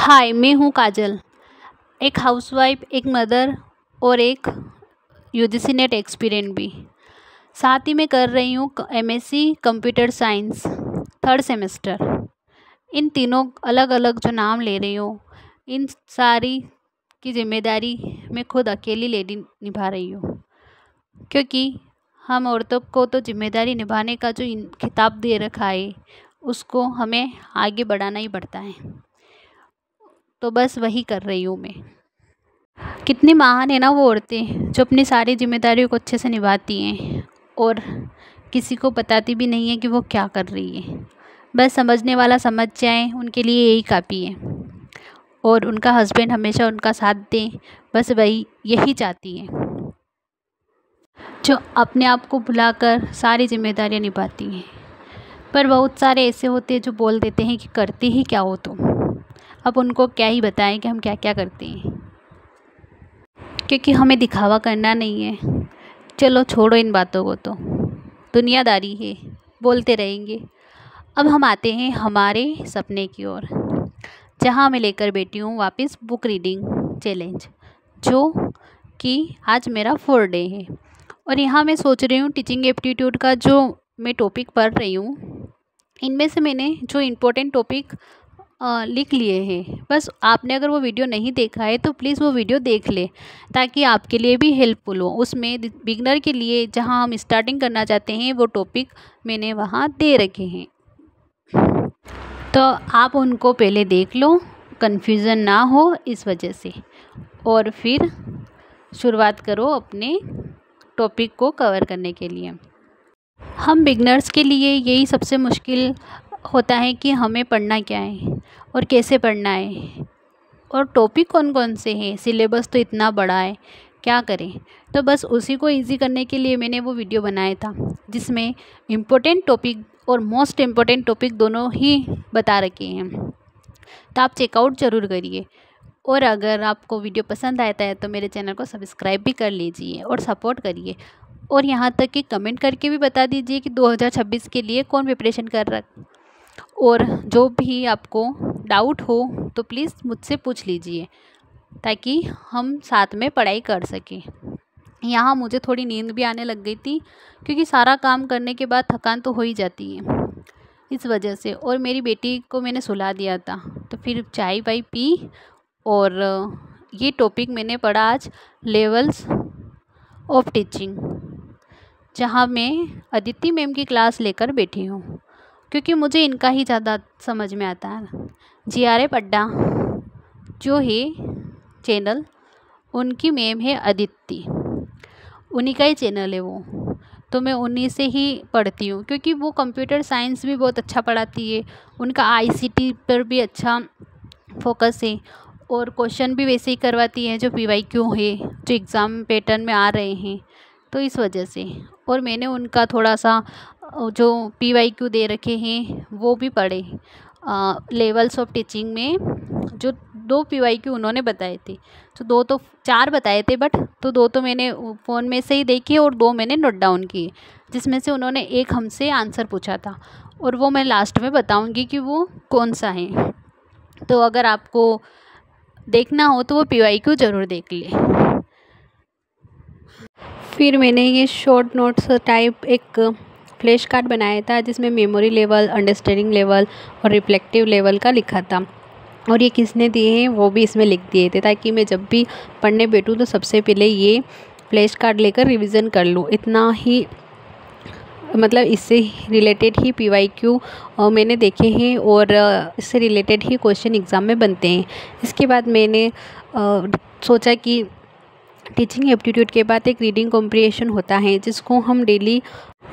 हाय, मैं हूँ काजल। एक हाउसवाइफ, एक मदर और एक यूजीसी नेट एक्सपीरियंट भी। साथ ही मैं कर रही हूँ MSc computer science 3rd semester. इन तीनों अलग अलग जो नाम ले रही हूँ, इन सारी की जिम्मेदारी मैं खुद अकेली लेडी निभा रही हूँ, क्योंकि हम औरतों को तो जिम्मेदारी निभाने का जो खिताब दे रखा है उसको हमें आगे बढ़ाना ही पड़ता है। तो बस वही कर रही हूँ मैं। कितनी महान है ना वो औरतें जो अपनी सारी जिम्मेदारियों को अच्छे से निभाती हैं और किसी को बताती भी नहीं है कि वो क्या कर रही है। बस समझने वाला समझ जाए, उनके लिए यही काफ़ी है। और उनका हस्बैंड हमेशा उनका साथ दें, बस वही यही चाहती हैं, जो अपने आप को भुलाकर सारी जिम्मेदारियां निभाती हैं। पर बहुत सारे ऐसे होते हैं जो बोल देते हैं कि करते ही क्या हो तुम। अब उनको क्या ही बताएं कि हम क्या क्या करते हैं, क्योंकि हमें दिखावा करना नहीं है। चलो छोड़ो इन बातों को, तो दुनियादारी है, बोलते रहेंगे। अब हम आते हैं हमारे सपने की ओर, जहाँ मैं लेकर बैठी हूँ वापस बुक रीडिंग चैलेंज, जो कि आज मेरा 4th डे है। और यहाँ मैं सोच रही हूँ टीचिंग एप्टीट्यूड का जो मैं टॉपिक पढ़ रही हूँ, इनमें से मैंने जो इम्पोर्टेंट टॉपिक लिख लिए हैं। बस आपने अगर वो वीडियो नहीं देखा है तो प्लीज़ वो वीडियो देख ले, ताकि आपके लिए भी हेल्पफुल हो। उसमें बिगनर के लिए जहाँ हम स्टार्टिंग करना चाहते हैं वो टॉपिक मैंने वहाँ दे रखे हैं, तो आप उनको पहले देख लो, कन्फ्यूज़न ना हो इस वजह से, और फिर शुरुआत करो अपने टॉपिक को कवर करने के लिए। हम बिगनर्स के लिए यही सबसे मुश्किल होता है कि हमें पढ़ना क्या है और कैसे पढ़ना है, और टॉपिक कौन कौन से हैं। सिलेबस तो इतना बड़ा है, क्या करें। तो बस उसी को इजी करने के लिए मैंने वो वीडियो बनाया था, जिसमें इम्पोर्टेंट टॉपिक और मोस्ट इम्पोर्टेंट टॉपिक दोनों ही बता रखे हैं। तो आप चेकआउट ज़रूर करिए, और अगर आपको वीडियो पसंद आता है तो मेरे चैनल को सब्सक्राइब भी कर लीजिए और सपोर्ट करिए। और यहाँ तक कि कमेंट करके भी बता दीजिए कि 2026 के लिए कौन प्रिपरेशन कर रहा। और जो भी आपको डाउट हो तो प्लीज़ मुझसे पूछ लीजिए, ताकि हम साथ में पढ़ाई कर सकें। यहाँ मुझे थोड़ी नींद भी आने लग गई थी, क्योंकि सारा काम करने के बाद थकान तो हो ही जाती है इस वजह से। और मेरी बेटी को मैंने सुला दिया था, तो फिर चाय वाय पी, और ये टॉपिक मैंने पढ़ा आज, लेवल्स ऑफ टीचिंग, जहाँ मैं अदिति मैम की क्लास लेकर बैठी हूँ, क्योंकि मुझे इनका ही ज़्यादा समझ में आता है। GRF अड्डा जो है चैनल, उनकी मैम है अदिति, उन्हीं का ही चैनल है वो, तो मैं उन्हीं से ही पढ़ती हूँ, क्योंकि वो कंप्यूटर साइंस भी बहुत अच्छा पढ़ाती है। उनका ICT पर भी अच्छा फोकस है, और क्वेश्चन भी वैसे ही करवाती हैं जो PYQ है, जो एग्ज़ाम पैटर्न में आ रहे हैं, तो इस वजह से। और मैंने उनका थोड़ा सा जो PYQ दे रखे हैं वो भी पढ़े। लेवल्स ऑफ टीचिंग में जो 2 PYQ उन्होंने बताए थे, तो 2 तो 4 बताए थे, बट तो 2 तो मैंने फ़ोन में से ही देखे और 2 मैंने नोट डाउन किए, जिसमें से उन्होंने एक हमसे आंसर पूछा था, और वो मैं लास्ट में बताऊंगी कि वो कौन सा है। तो अगर आपको देखना हो तो वो PYQ ज़रूर देख ले। फिर मैंने ये शॉर्ट नोट्स टाइप एक फ्लैश कार्ड बनाया था, जिसमें मेमोरी लेवल, अंडरस्टैंडिंग लेवल और रिफ्लेक्टिव लेवल का लिखा था, और ये किसने दिए हैं वो भी इसमें लिख दिए थे, ताकि मैं जब भी पढ़ने बैठूँ तो सबसे पहले ये फ्लैश कार्ड लेकर रिवीजन कर लूँ। इतना ही, मतलब इससे रिलेटेड ही PYQ मैंने देखे हैं, और इससे रिलेटेड ही क्वेश्चन एग्ज़ाम में बनते हैं। इसके बाद मैंने सोचा कि टीचिंग एप्टीट्यूड के बाद एक रीडिंग कॉम्प्रिहेंशन होता है, जिसको हम डेली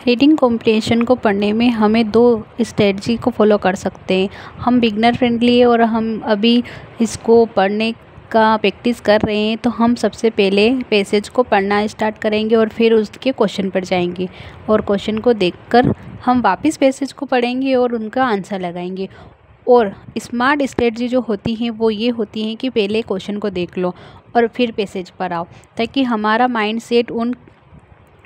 रीडिंग कॉम्प्रिहेंशन को पढ़ने में हमें 2 स्ट्रेटजी को फॉलो कर सकते हैं। हम बिगनर फ्रेंडली है और हम अभी इसको पढ़ने का प्रैक्टिस कर रहे हैं, तो हम सबसे पहले पैसेज को पढ़ना स्टार्ट करेंगे और फिर उसके क्वेश्चन पर जाएंगे, और क्वेश्चन को देखकर हम वापस पैसेज को पढ़ेंगे और उनका आंसर लगाएंगे। और स्मार्ट स्ट्रेटजी जो होती हैं वो ये होती हैं कि पहले क्वेश्चन को देख लो और फिर पैसेज पर आओ, ताकि हमारा माइंड सेट उन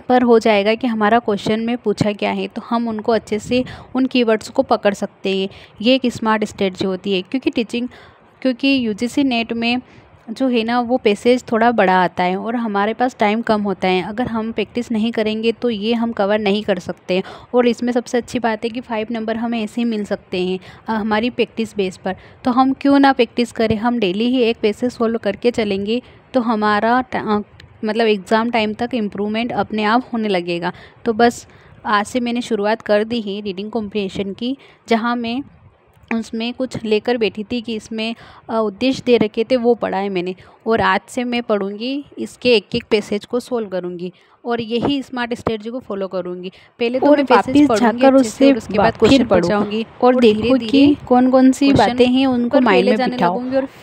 पर हो जाएगा कि हमारा क्वेश्चन में पूछा क्या है, तो हम उनको अच्छे से उन कीवर्ड्स को पकड़ सकते हैं। ये एक स्मार्ट स्ट्रेटजी होती है, क्योंकि यूजीसी नेट में जो है ना वो पैसेज थोड़ा बड़ा आता है और हमारे पास टाइम कम होता है। अगर हम प्रैक्टिस नहीं करेंगे तो ये हम कवर नहीं कर सकते। और इसमें सबसे अच्छी बात है कि 5 नंबर हमें ऐसे ही मिल सकते हैं हमारी प्रैक्टिस बेस पर। तो हम क्यों ना प्रैक्टिस करें, हम डेली ही एक पैसेज सोल्व करके चलेंगे तो हमारा मतलब एग्ज़ाम टाइम तक इम्प्रूवमेंट अपने आप होने लगेगा। तो बस आज से मैंने शुरुआत कर दी है रीडिंग कॉम्प्रिहेंशन की, जहाँ मैं उसमें कुछ लेकर बैठी थी कि इसमें उद्देश्य दे रखे थे वो पढ़ा है मैंने। और आज से मैं पढ़ूंगी, इसके एक एक पैसेज को सोल्व करूंगी और यही स्मार्ट स्ट्रेटजी को फॉलो करूंगी। पहले तो मैं पैसेज पढ़ूंगी अच्छे से और उसके बाद क्वेश्चन पढ़ जाऊंगी और देखो कि कौन कौन सी बातें हैं उनको माइंड में बिठाओ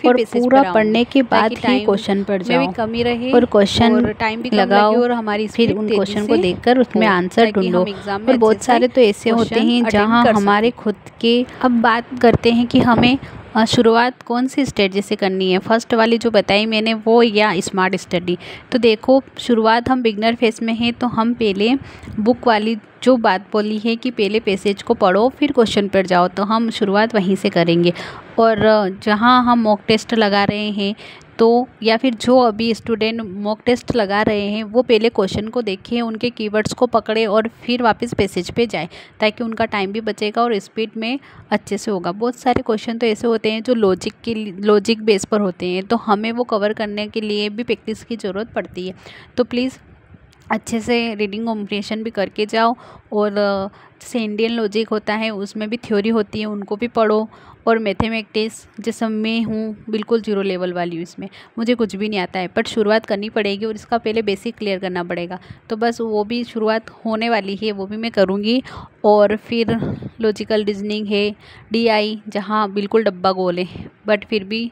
और पूरा पढ़ने के बाद ही क्वेश्चन पढ़ जाओ कमी रहे और क्वेश्चन टाइम भी लगाओ और हमारी फिर उन क्वेश्चन को देखकर उसमें आंसर ढूंढो। और बहुत सारे तो ऐसे होते हैं जहाँ हमारे खुद के, अब बात करते हैं कि हमें शुरुआत कौन सी स्ट्रेटजी से करनी है, फर्स्ट वाली जो बताई मैंने वो या स्मार्ट स्टडी। तो देखो शुरुआत हम बिगनर फेस में हैं तो हम पहले बुक वाली जो बात बोली है कि पहले पैसेज को पढ़ो फिर क्वेश्चन पर जाओ, तो हम शुरुआत वहीं से करेंगे। और जहाँ हम मॉक टेस्ट लगा रहे हैं तो या फिर जो अभी स्टूडेंट मॉक टेस्ट लगा रहे हैं वो पहले क्वेश्चन को देखें, उनके कीवर्ड्स को पकड़े और फिर वापस पैसेज पे जाए, ताकि उनका टाइम भी बचेगा और स्पीड में अच्छे से होगा। बहुत सारे क्वेश्चन तो ऐसे होते हैं जो लॉजिक बेस पर होते हैं, तो हमें वो कवर करने के लिए भी प्रैक्टिस की ज़रूरत पड़ती है। तो प्लीज़ अच्छे से रीडिंग कॉम्प्रिहेंशन भी करके जाओ। और जैसे इंडियन लॉजिक होता है उसमें भी थ्योरी होती है, उनको भी पढ़ो। और मैथमेटिक्स जैसे मैं हूँ बिल्कुल 0 लेवल वाली हूँ, इसमें मुझे कुछ भी नहीं आता है, बट शुरुआत करनी पड़ेगी और इसका पहले बेसिक क्लियर करना पड़ेगा। तो बस वो भी शुरुआत होने वाली है, वो भी मैं करूँगी। और फिर लॉजिकल रीजनिंग है, DI जहाँ बिल्कुल डब्बा गोल है, बट फिर भी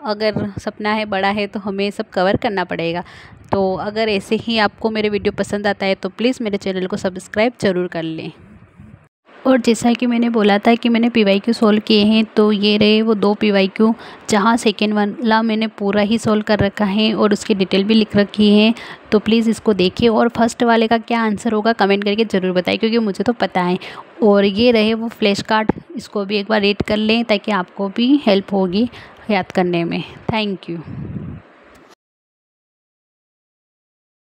अगर सपना है बड़ा है तो हमें सब कवर करना पड़ेगा। तो अगर ऐसे ही आपको मेरे वीडियो पसंद आता है तो प्लीज़ मेरे चैनल को सब्सक्राइब ज़रूर कर लें। और जैसा कि मैंने बोला था कि मैंने PYQ सॉल्व किए हैं, तो ये रहे वो 2 PYQ, जहाँ सेकेंड वाला मैंने पूरा ही सॉल्व कर रखा है और उसकी डिटेल भी लिख रखी है। तो प्लीज़ इसको देखिए और फर्स्ट वाले का क्या आंसर होगा कमेंट करके ज़रूर बताइए, क्योंकि मुझे तो पता है। और ये रहे वो फ्लैश कार्ड, इसको भी एक बार रीड कर लें ताकि आपको भी हेल्प होगी याद करने में। Thank you.